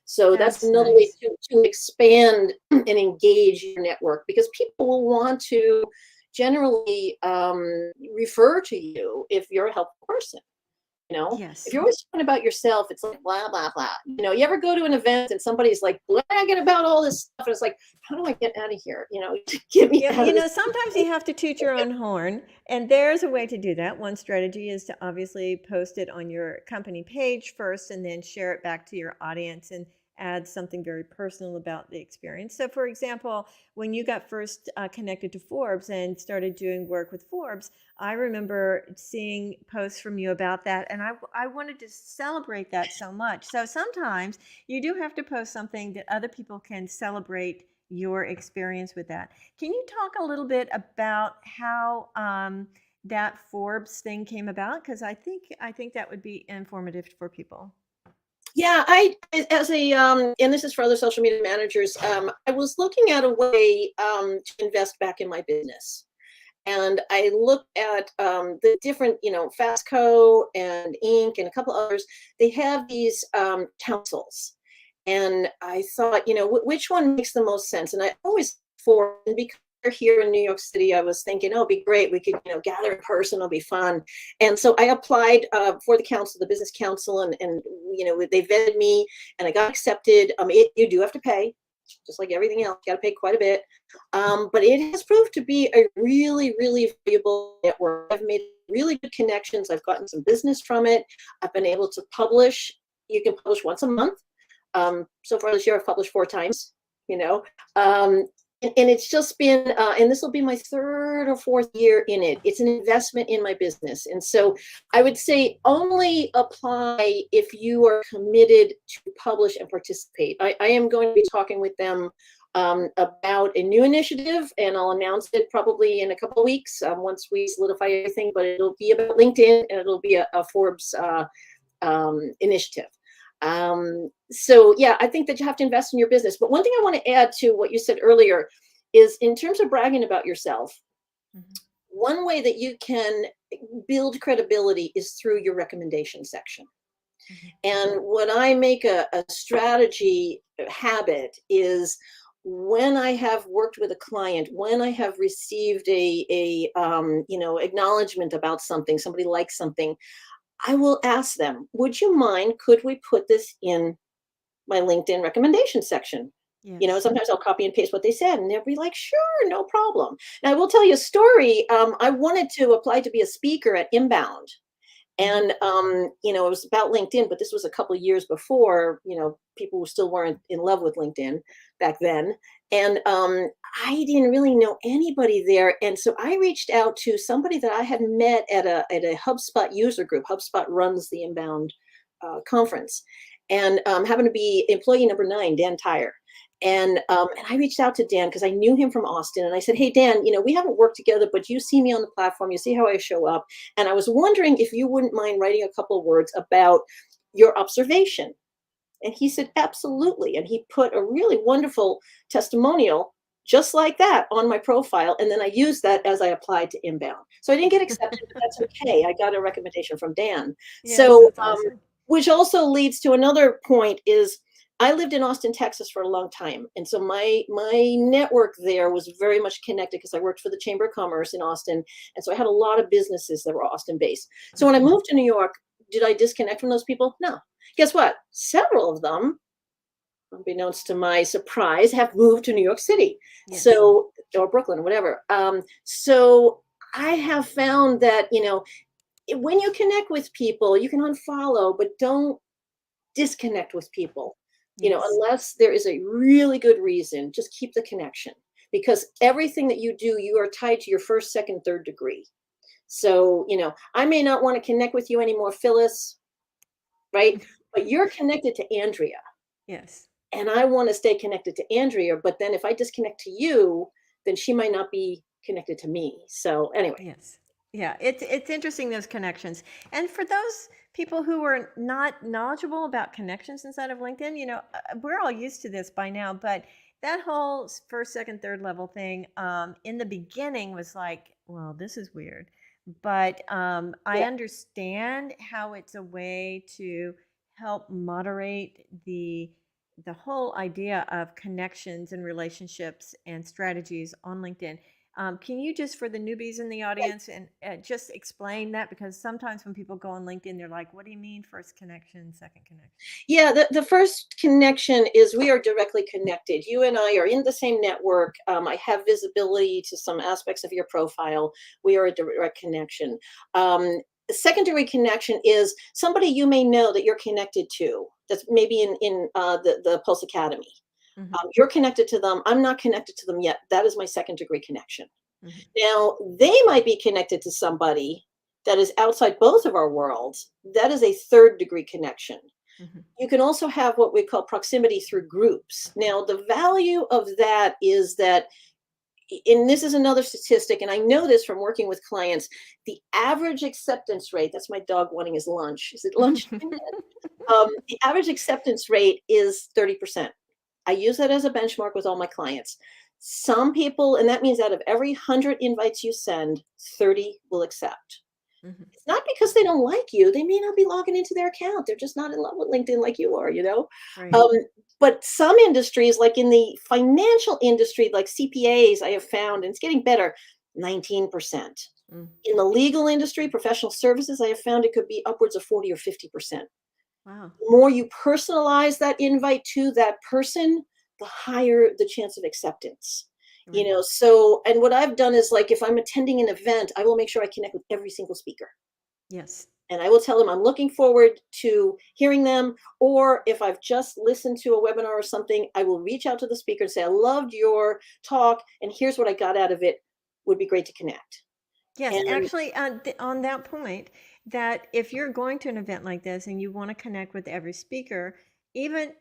So that's That's another way nice. to expand and engage your network, because people will want to generally refer to you if you're a helpful person. If Yes. you're always talking about yourself, it's like blah blah blah. You ever go to an event and somebody's like bragging about all this stuff, and it's like, how do I get out of here? Get me Yeah, out of this. sometimes you have to toot your own horn, and there's a way to do that. One strategy is to obviously post it on your company page first and then share it back to your audience. And add something very personal about the experience. So, for example, when you got first connected to Forbes and started doing work with Forbes, I remember seeing posts from you about that, and I wanted to celebrate that so much. So sometimes you do have to post something that other people can celebrate your experience with that. Can you talk a little bit about how that Forbes thing came about? Because I think that would be informative for people. Yeah, as a and this is for other social media managers. I was looking at a way to invest back in my business, and I looked at the different, Fastco and Inc. and a couple others. They have these councils, and I thought, which one makes the most sense? And I always for and because we're here in New York City, I was thinking, oh, it'd be great. We could, gather in person. It'll be fun. And so I applied for the council, the business council, and they vetted me, and I got accepted. You do have to pay, just like everything else. You got to pay quite a bit. But it has proved to be a really, really valuable network. I've made really good connections. I've gotten some business from it. I've been able to publish. You can publish once a month. So far this year, I've published 4 times, and it's just been, and this will be my 3rd or 4th year in it. It's an investment in my business. And so I would say only apply if you are committed to publish and participate. I am going to be talking with them about a new initiative, and I'll announce it probably in a couple of weeks once we solidify everything, but it'll be about LinkedIn, and it'll be a Forbes initiative. So yeah, I think that you have to invest in your business. But one thing I want to add to what you said earlier is in terms of bragging about yourself, one way that you can build credibility is through your recommendation section. And what I make a strategy habit is when I have worked with a client, when I have received a acknowledgement about something, somebody likes something, I will ask them, would you mind, could we put this in my LinkedIn recommendation section? Yes. Sometimes I'll copy and paste what they said, and they'll be like, sure, no problem. Now, I will tell you a story. I wanted to apply to be a speaker at Inbound. And, it was about LinkedIn, but this was a couple of years before, people still weren't in love with LinkedIn back then. And I didn't really know anybody there. And so I reached out to somebody that I had met at a HubSpot user group. HubSpot runs the Inbound conference, and happened to be employee number 9, Dan Tyre. And I reached out to Dan because I knew him from Austin. And I said, hey, Dan, we haven't worked together, but you see me on the platform. You see how I show up. And I was wondering if you wouldn't mind writing a couple of words about your observation. And he said, absolutely. And he put a really wonderful testimonial just like that on my profile. And then I used that as I applied to Inbound. So I didn't get accepted, but that's okay. I got a recommendation from Dan. Yes, So, that's awesome. which also leads to another point is I lived in Austin, Texas for a long time. And so my network there was very much connected because I worked for the Chamber of Commerce in Austin. And so I had a lot of businesses that were Austin based. So when I moved to New York, did I disconnect from those people? No. Guess what? Several of them, unbeknownst to my surprise, have moved to New York City. Yes. So, or Brooklyn, whatever. So I have found that, when you connect with people, you can unfollow, but don't disconnect with people. Yes. Unless there is a really good reason, just keep the connection, because everything that you do, you are tied to your 1st, 2nd, 3rd degree. So, I may not want to connect with you anymore, Phyllis, right? But you're connected to Andrea. Yes. And I want to stay connected to Andrea. But then if I disconnect to you, then she might not be connected to me. So anyway. Yes. Yeah, it's interesting, those connections. And for those people who are not knowledgeable about connections inside of LinkedIn, we're all used to this by now, but that whole 1st, 2nd, 3rd level thing in the beginning was like, well, this is weird. But I understand how it's a way to help moderate the whole idea of connections and relationships and strategies on LinkedIn. Can you just, for the newbies in the audience, and just explain that? Because sometimes when people go on LinkedIn, they're like, what do you mean 1st connection, 2nd connection? Yeah, the first connection is we are directly connected. You and I are in the same network. I have visibility to some aspects of your profile. We are a direct connection. The secondary connection is somebody you may know that you're connected to. that's maybe in the Pulse Academy. Mhm. You're connected to them. I'm not connected to them yet. That is my second degree connection. Mhm. Now, they might be connected to somebody that is outside both of our worlds. That is a third degree connection. Mhm. You can also have what we call proximity through groups. Now, the value of that is that, and this is another statistic, and I know this from working with clients, the average acceptance rate, that's my dog wanting his lunch. Is it lunch? The average acceptance rate is 30%. I use that as a benchmark with all my clients. Some people, and that means out of every 100 invites you send, 30 will accept. Mhm. It's not because they don't like you. They may not be logging into their account. They're just not in love with LinkedIn like you are, you know? Right. Um, but some industries, like in the financial industry, like CPAs, I have found, and it's getting better, 19%. Mm. In the legal industry, professional services, I have found it could be upwards of 40 or 50%. Wow. The more you personalize that invite to that person, the higher the chance of acceptance. Right. So, and what I've done is, like, if I'm attending an event, I will make sure I connect with every single speaker. Yes. And I will tell them I'm looking forward to hearing them. Or if I've just listened to a webinar or something, I will reach out to the speaker and say, I loved your talk, and here's what I got out of it. Would be great to connect. Yes, And actually, on that point, that if you're going to an event like this and you want to connect with every speaker, even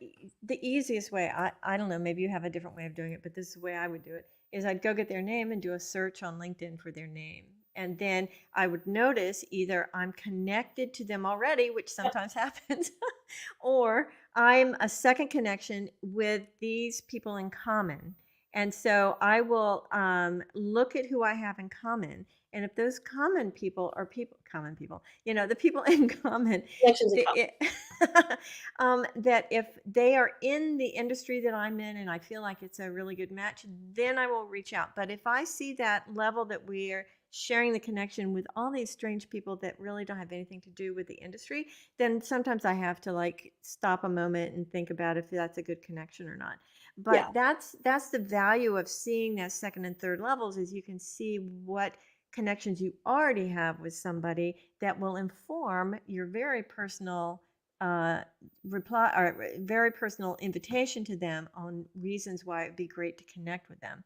the easiest way, I don't know, maybe you have a different way of doing it, but this is the way I would do it, is I'd go get their name and do a search on LinkedIn for their name. And then I would notice either I'm connected to them already, which sometimes happens, or I'm a second connection with these people in common. And so I will look at who I have in common, and if those common people, the people in common, connections and the, that if they are in the industry that I'm in and I feel like it's a really good match, then I will reach out. But if I see that level that we're sharing the connection with all these strange people that really don't have anything to do with the industry, then sometimes I have to like stop a moment and think about if that's a good connection or not. yeah, But that's the value of seeing that second and third levels, is you can see what connections you already have with somebody that will inform your very personal uh, reply or very personal invitation to them on reasons why it'd be great to connect with them,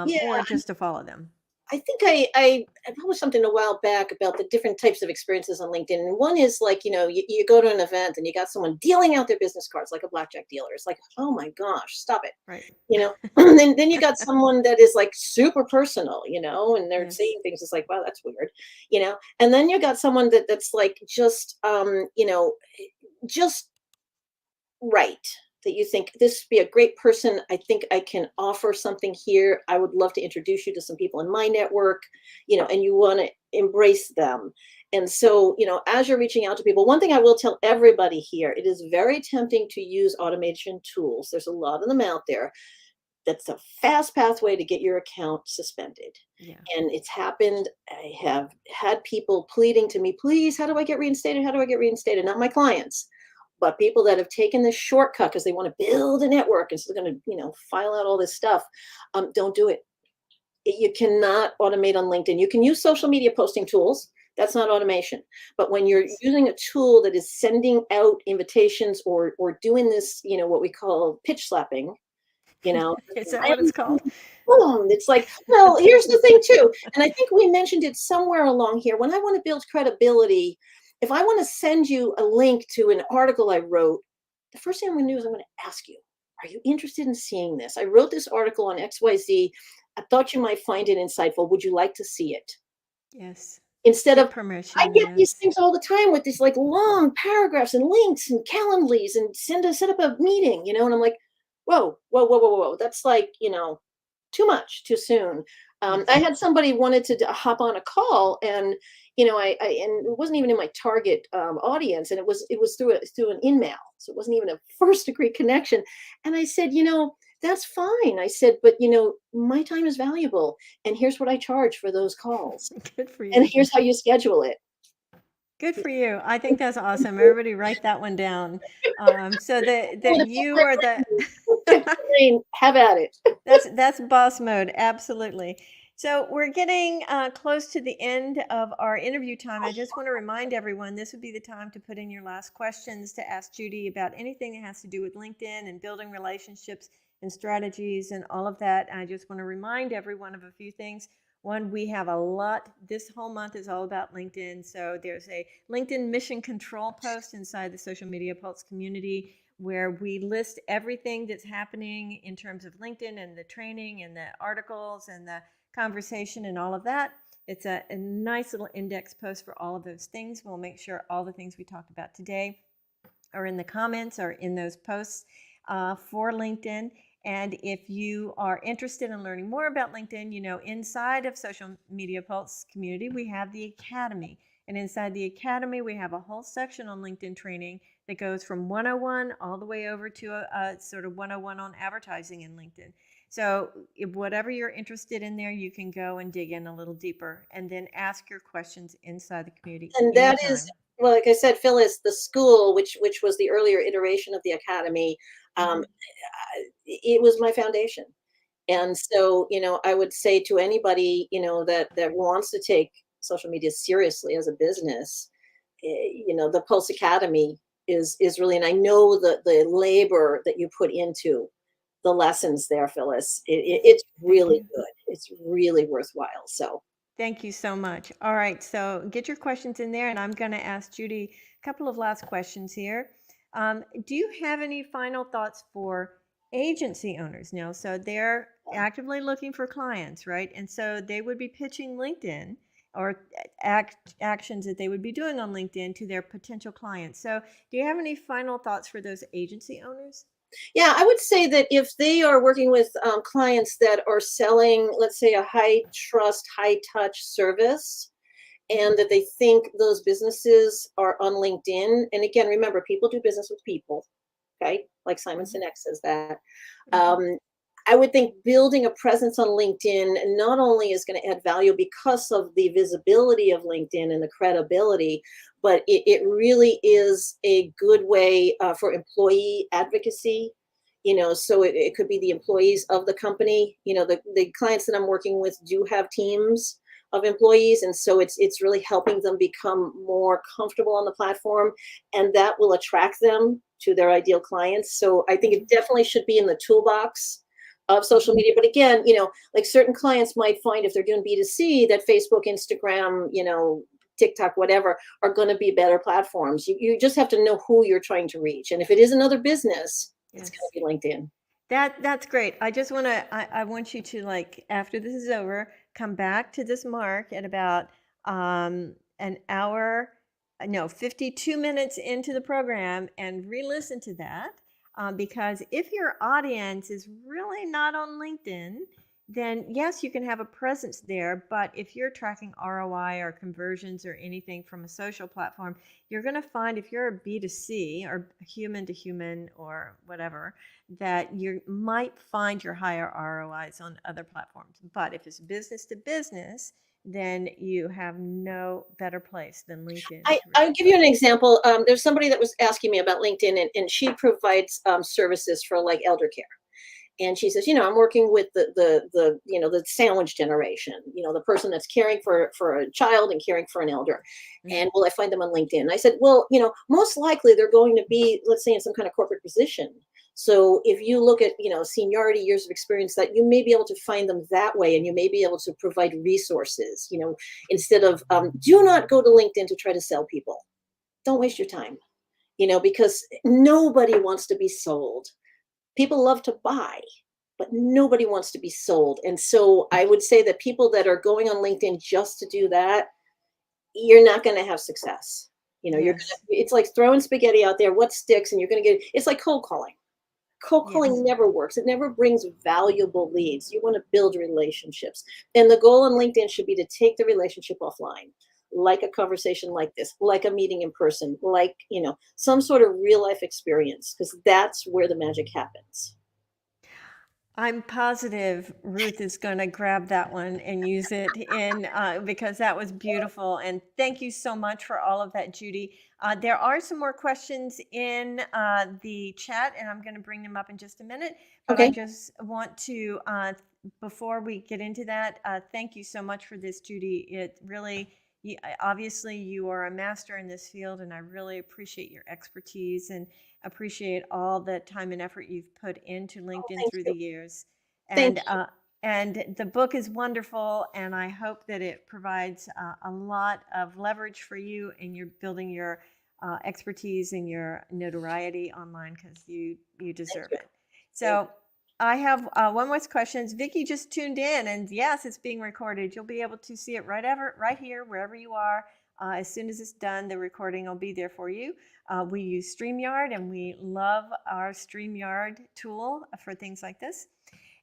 yeah. or just to follow them. I think I published something a while back about the different types of experiences on LinkedIn. And one is like, you go to an event and you got someone dealing out their business cards like a blackjack dealer. It's like, oh my gosh, stop it. Right. And then you got someone that is like super personal, and they're Yes. saying things. It's like, wow, that's weird. And then you got someone that's like just right, that you think this would be a great person. I think I can offer something here. I would love to introduce you to some people in my network, and you want to embrace them. And so, as you're reaching out to people, one thing I will tell everybody here, it is very tempting to use automation tools. There's a lot of them out there. That's a fast pathway to get your account suspended. Yeah. And it's happened. I have had people pleading to me, please, how do I get reinstated? How do I get reinstated? Not my clients, but people that have taken this shortcut because they want to build a network and so they're going to, file out all this stuff. Don't do it. You cannot automate on LinkedIn. You can use social media posting tools. That's not automation. But when you're Yes. using a tool that is sending out invitations or doing this, what we call pitch slapping, you know, Is that what it's called? boom, it's like, well, here's the thing too. And I think we mentioned it somewhere along here. When I want to build credibility, if I want to send you a link to an article I wrote, the first thing I'm going to do is I'm going to ask you, are you interested in seeing this? I wrote this article on XYZ. I thought you might find it insightful. Would you like to see it? Yes. Instead Give of, I permission. get these Yes. things all the time with these like long paragraphs and links and Calendlies and set up a meeting, and I'm like, whoa, whoa, whoa, whoa, whoa. That's like, too much too soon. I Yes. had somebody wanted to hop on a call, and and it wasn't even in my target audience, and it was through an email, so it wasn't even a first degree connection. And I said, that's fine. I said, but my time is valuable, and here's what I charge for those calls, Good for and you. here's how you schedule it. Good for you. I think that's awesome. Everybody write that one down. So that you are the Have at it. that's boss mode. Absolutely. So we're getting close to the end of our interview time. I just want to remind everyone this would be the time to put in your last questions to ask Judi about anything that has to do with LinkedIn and building relationships and strategies and all of that. I just want to remind everyone of a few things. One, we have a lot. This whole month is all about LinkedIn. So there's a LinkedIn mission control post inside the Social Media Pulse community where we list everything that's happening in terms of LinkedIn and the training and the articles and the conversation and all of that. It's a nice little index post for all of those things. We'll make sure all the things we talked about today are in the comments or in those posts for LinkedIn. And if you are interested in learning more about LinkedIn, inside of Social Media Pulse community, we have the Academy. And inside the Academy, we have a whole section on LinkedIn training that goes from 101 all the way over to a sort of 101 on advertising in LinkedIn. So whatever you're interested in there, you can go and dig in a little deeper and then ask your questions inside the community And that is, anytime. well, like I said, Phyllis, the school, which was the earlier iteration of the academy, Mm-hmm. it was my foundation. And so, I would say to anybody, that wants to take social media seriously as a business, the Pulse Academy is really, and I know the labor that you put into the lessons there, Phyllis. It's Thank really you. good. It's really worthwhile. So, Thank you so much. All right, so get your questions in there, and I'm going to ask Judi a couple of last questions here. Do you have any final thoughts for agency owners now? So they're actively looking for clients, right? And so they would be pitching LinkedIn or actions that they would be doing on LinkedIn to their potential clients. So do you have any final thoughts for those agency owners? yeah, I would say that if they are working with clients that are selling, let's say, a high trust, high touch service, and that they think those businesses are on LinkedIn. And again, remember, people do business with people, okay? Like Simon Mm-hmm. Sinek says that. Mm-hmm. Um, I would think building a presence on LinkedIn not only is going to add value because of the visibility of LinkedIn and the credibility, but it really is a good way for employee advocacy. So it could be the employees of the company. The clients that I'm working with do have teams of employees, and so it's really helping them become more comfortable on the platform, and that will attract them to their ideal clients. So I think it definitely should be in the toolbox of social Mm-hmm. media. But again, like certain clients might find if they're doing B2C that Facebook, Instagram, TikTok, whatever, are going to be better platforms. You just have to know who you're trying to reach. And if it is another business, it's going Yes. to be LinkedIn. That's great. I just want to I want you to, like, after this is over, come back to this mark at about an hour, no, 52 minutes into the program and re-listen to that, because if your audience is really not on LinkedIn, then yes, you can have a presence there, but if you're tracking ROI or conversions or anything from a social platform, you're going to find, if you're a B2C or human to human or whatever, that you might find your higher ROIs on other platforms. But if it's business to business, then you have no better place than LinkedIn to I'll really give go. you an example. There's somebody that was asking me about LinkedIn, and she provides services for like elder care. And she says, I'm working with the sandwich generation, the person that's caring for a child and caring for an elder. Mhm. And will I find them on LinkedIn? And I said, well, most likely they're going to be, let's say, in some kind of corporate position. So if you look at, seniority, years of experience, that you may be able to find them that way, and you may be able to provide resources, instead of do not go to LinkedIn to try to sell people. Don't waste your time, because nobody wants to be sold. People love to buy, but nobody wants to be sold. And so I would say that people that are going on LinkedIn just to do that, you're not going to have success. Yes. It's like throwing spaghetti out there. What sticks? And you're going to get, it's like cold calling. Cold calling Yes. never works. It never brings valuable leads. You want to build relationships. And the goal on LinkedIn should be to take the relationship offline, like a conversation like this, like a meeting in person, like, some sort of real life experience, because that's where the magic happens. I'm positive Ruth is going to grab that one and use it in, because that was beautiful. And thank you so much for all of that, Judi. There are some more questions in the chat, and I'm going to bring them up in just a minute. But I Okay. just want to before we get into that, thank you so much for this, Judi. It really, obviously, you are a master in this field, and I really appreciate your expertise and appreciate all the time and effort you've put into Oh, LinkedIn thank through the you. years. Thank And you. the book is wonderful, and I hope that it provides a lot of leverage for you in your building your expertise and your notoriety online, because you Thank deserve you. it. Thank So I have one more question. Vicky just tuned in, and yes, it's being recorded. You'll be able to see it right here, wherever you are. As soon as it's done, the recording will be there for you. We use StreamYard, and we love our StreamYard tool for things like this.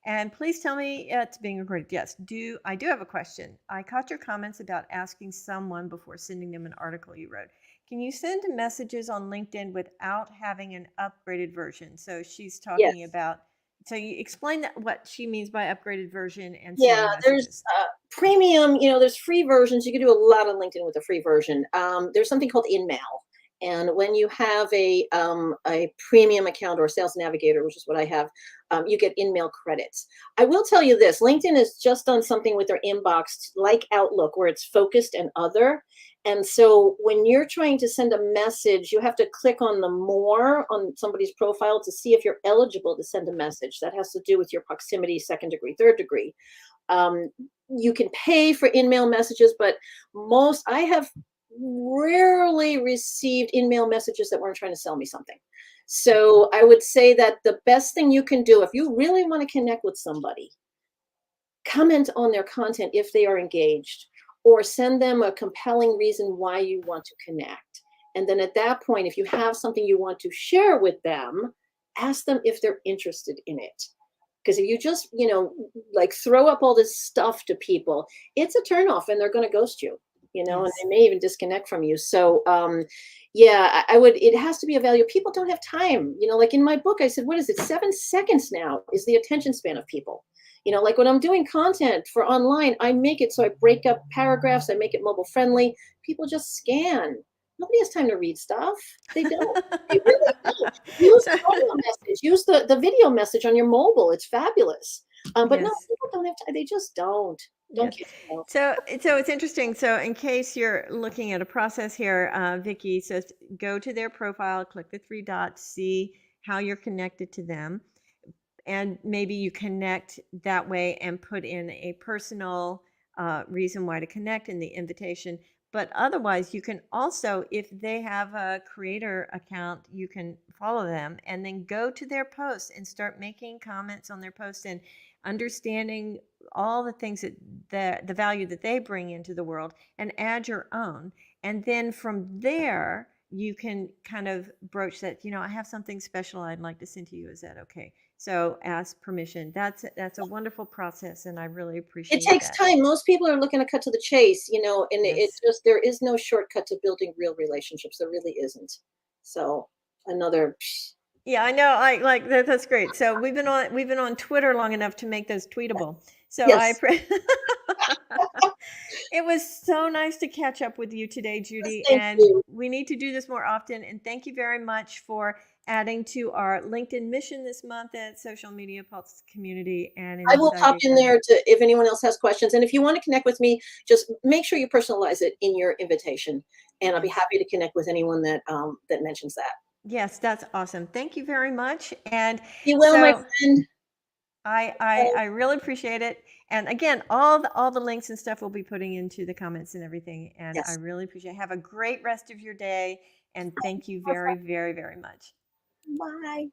And please tell me it's being recorded. Yes, I do have a question. I caught your comments about asking someone before sending them an article you wrote. Can you send messages on LinkedIn without having an upgraded version? So she's talking Yes. about, so you explain what she means by upgraded version and Yeah, sending there's messages. premium, there's free versions. You can do a lot on LinkedIn with a free version. There's something called InMail. And when you have a premium account or Sales Navigator, which is what I have, you get InMail credits. I will tell you this, LinkedIn has just done something with their inbox like Outlook where it's focused and other. And so when you're trying to send a message, you have to click on the more on somebody's profile to see if you're eligible to send a message. That has to do with your proximity, second degree, third degree. Um, you can pay for in-mail messages, but I have rarely received in-mail messages that weren't trying to sell me something. So I would say that the best thing you can do if you really want to connect with somebody, comment on their content if they are engaged, or send them a compelling reason why you want to connect. And then at that point, if you have something you want to share with them, ask them if they're interested in it. Because if you just, like throw up all this stuff to people, it's a turnoff and they're going to ghost you, and Yes. they may even disconnect from you. So, yeah, I would, it has to be a value. People don't have time. Like in my book, I said, what is it? 7 seconds now is the attention span of people. Like when I'm doing content for online, I make it so I break up paragraphs, I make it mobile friendly. People just scan. Nobody has time to read stuff. They don't. They really don't. Use So, audio message. Use the video message on your mobile. It's fabulous. But no, yes. people don't have time. They just don't. Don't Yes. kid yourself. So it's interesting. So in case you're looking at a process here, Vicky says go to their profile, click the three dots, see how you're connected to them, and maybe you connect that way and put in a personal reason why to connect in the invitation. But otherwise, you can also, if they have a creator account, you can follow them and then go to their posts and start making comments on their posts and understanding all the things that the value that they bring into the world, and add your own. And then from there, you can kind of broach that, I have something special I'd like to send to you. Is that okay? So ask permission. That's a wonderful process, and I really It appreciate takes that. time. Most people are looking to cut to the chase, and it Yes. just there is no shortcut to building real relationships. There really isn't. So another. Yeah, I know. I like that. That's great. So we've been on Twitter long enough to make those tweetable. So Yes. it was so nice to catch up with you today, Judi, Thank and you. we need to do this more often. And thank you very much for adding to our LinkedIn mission this month at Social Media Pulse Community and I will Inside pop in HR. there to if anyone else has questions. And if you want to connect with me, just make sure you personalize it in your invitation. And I'll be Yes. happy to connect with anyone that mentions that. Yes, that's awesome. Thank you very much. And Be well, my so friend. I really appreciate it. And again, all the links and stuff we'll be putting into the comments and everything. And I Yes. really appreciate it. Have a great rest of your day. And thank you very, very, very much. Bye.